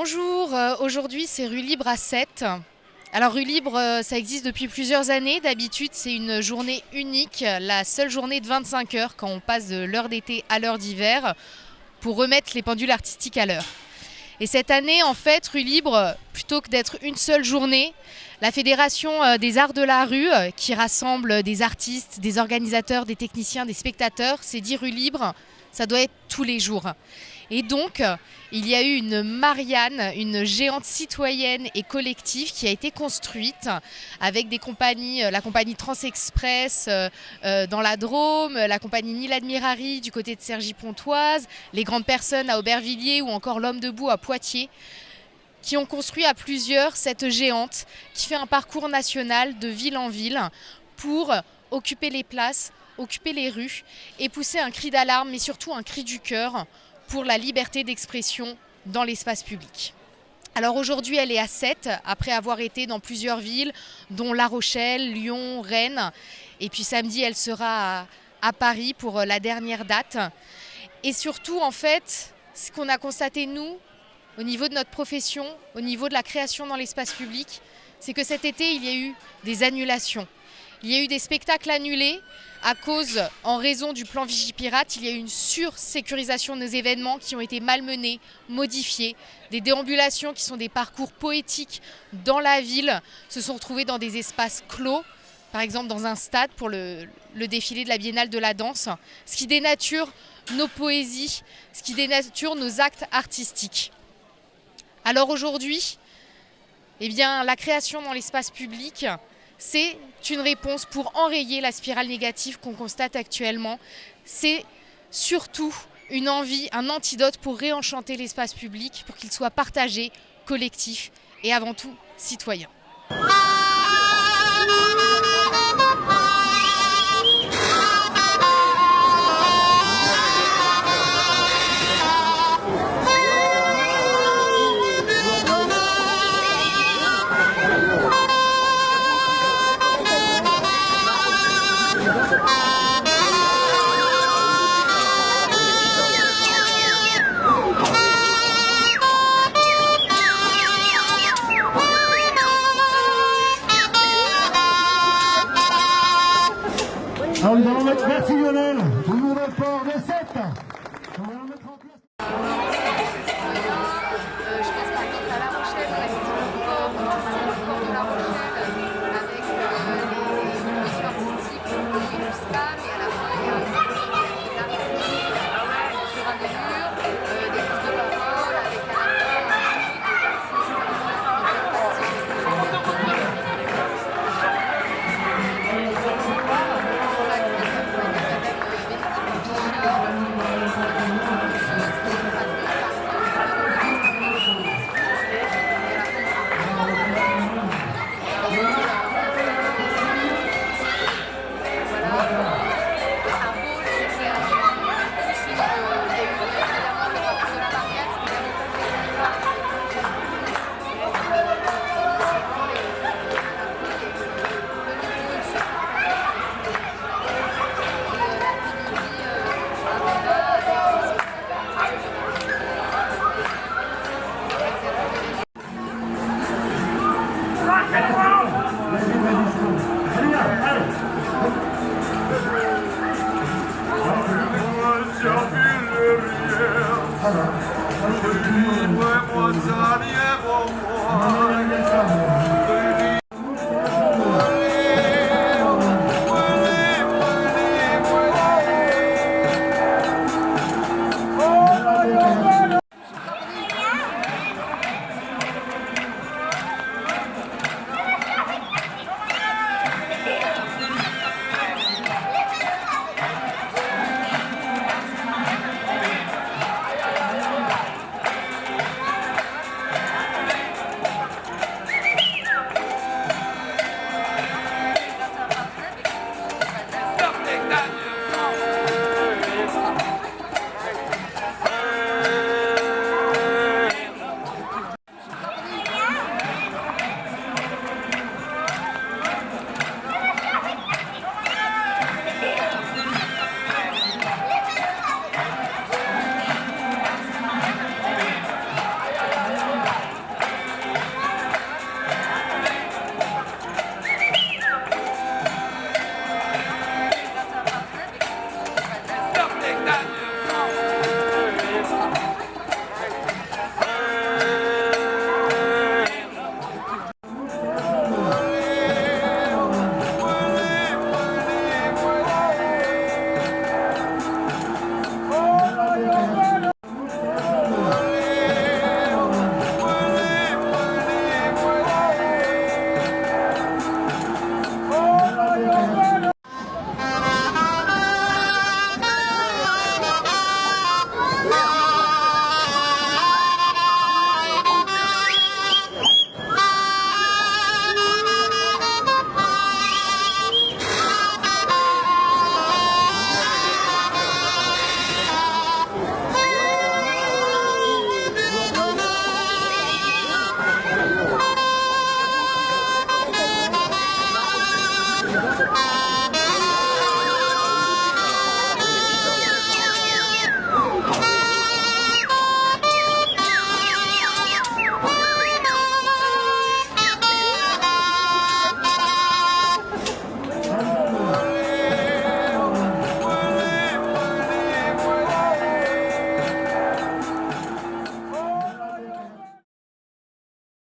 Bonjour, aujourd'hui c'est Rue Libre à 7. Alors Rue Libre, ça existe depuis plusieurs années. D'habitude c'est une journée unique, la seule journée de 25 heures quand on passe de l'heure d'été à l'heure d'hiver pour remettre les pendules artistiques à l'heure. Et cette année en fait, Rue Libre, plutôt que d'être une seule journée, la Fédération des Arts de la Rue, qui rassemble des artistes, des organisateurs, des techniciens, des spectateurs, s'est dit Rue Libre, ça doit être tous les jours. Et donc, il y a eu une Marianne, une géante citoyenne et collective qui a été construite avec des compagnies, la compagnie Transexpress dans la Drôme, la compagnie Nil Admirari du côté de Cergy-Pontoise, les Grandes Personnes à Aubervilliers ou encore l'Homme Debout à Poitiers, qui ont construit à plusieurs cette géante qui fait un parcours national de ville en ville pour occuper les places, occuper les rues et pousser un cri d'alarme, mais surtout un cri du cœur pour la liberté d'expression dans l'espace public. Alors aujourd'hui, elle est à 7, après avoir été dans plusieurs villes, dont La Rochelle, Lyon, Rennes. Et puis samedi, elle sera à Paris pour la dernière date. Et surtout, en fait, ce qu'on a constaté, nous, au niveau de notre profession, au niveau de la création dans l'espace public, c'est que cet été, il y a eu des annulations. Il y a eu des spectacles annulés en raison du plan Vigipirate. Il y a eu une sursécurisation de nos événements qui ont été malmenés, modifiés. Des déambulations qui sont des parcours poétiques dans la ville se sont retrouvés dans des espaces clos, par exemple dans un stade pour le défilé de la Biennale de la danse, ce qui dénature nos poésies, ce qui dénature nos actes artistiques. Alors aujourd'hui, la création dans l'espace public, c'est une réponse pour enrayer la spirale négative qu'on constate actuellement. C'est surtout une envie, un antidote pour réenchanter l'espace public, pour qu'il soit partagé, collectif et avant tout citoyen. Alors nous allons mettre, merci Lionel, toujours le port de 7. Nous allons mettre en place. Je pense par exemple à La Rochelle, on a fait le port de La Rochelle avec les propositions artistiques du slam et à la fin il y a sur un des murs, des prises de parole avec à la Moi, ça